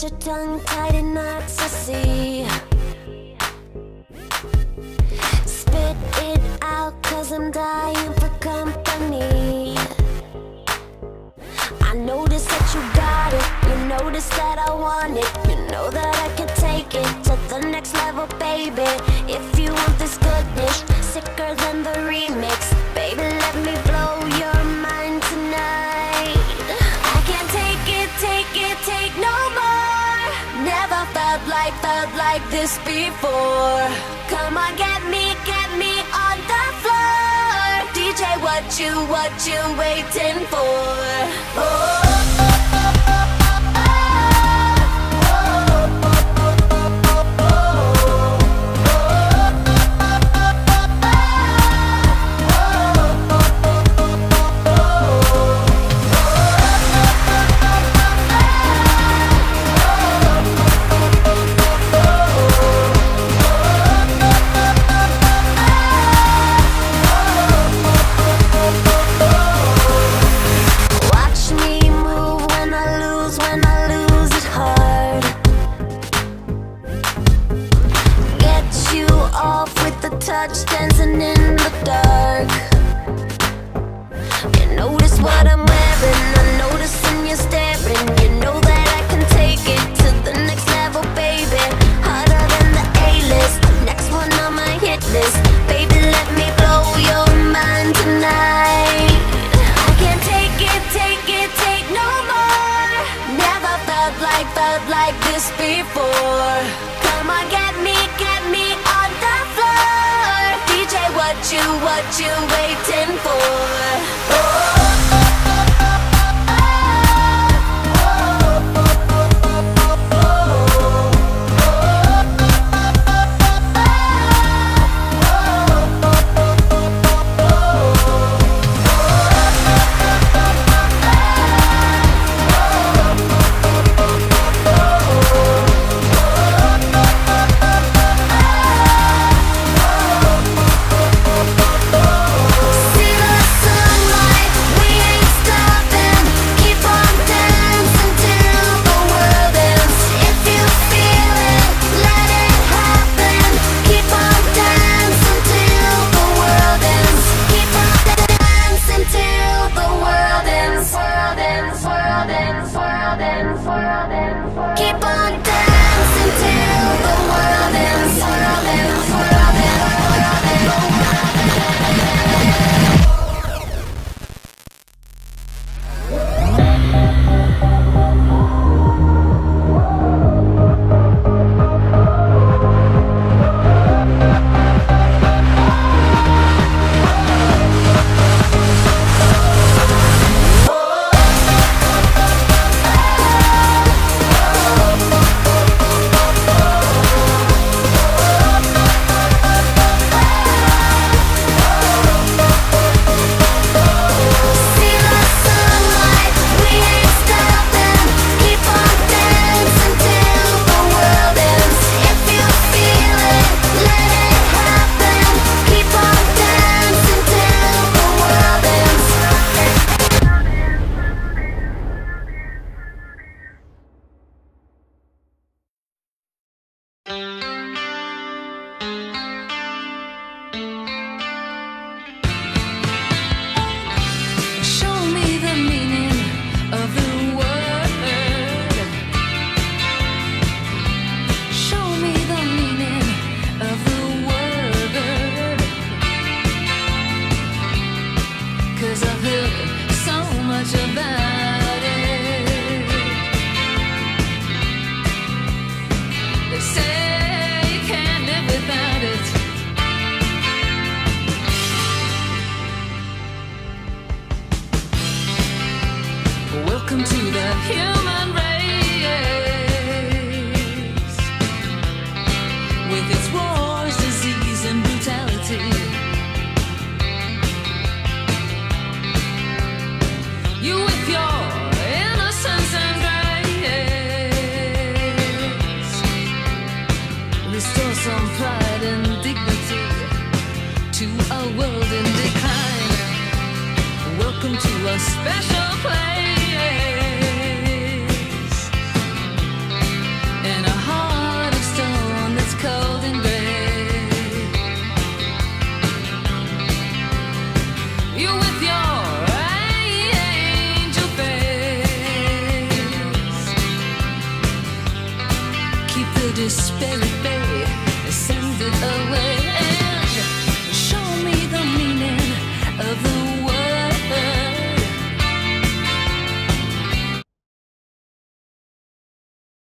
your tongue tied in knots, I see. Spit it out, cause I'm dying for company. I notice that you got it, you notice that I want it. You know that I can take it to the next level, baby. If you want this goodness, sicker than the remix, baby, let me blow your mind tonight. I can't take it, take no more. Never felt like this before. Come on, get me on the floor. DJ, what you waiting for? Oh. Touch dancing in the dark. You notice what I'm wearing, I'm noticing you're staring. You know that I can take it to the next level, baby. Harder than the A-list, next one on my hit list. Baby, let me blow your mind tonight. I can't take it, take no more. Never felt like this before. Come on, get me on the floor. DJ, what you waiting for? Oh. Welcome to the human race, with its wars, disease, and brutality. You with your innocence and grace, restore some pride and dignity to a world in decline. Welcome to a special place. keep the despair at bay, send it away, and show me the meaning of the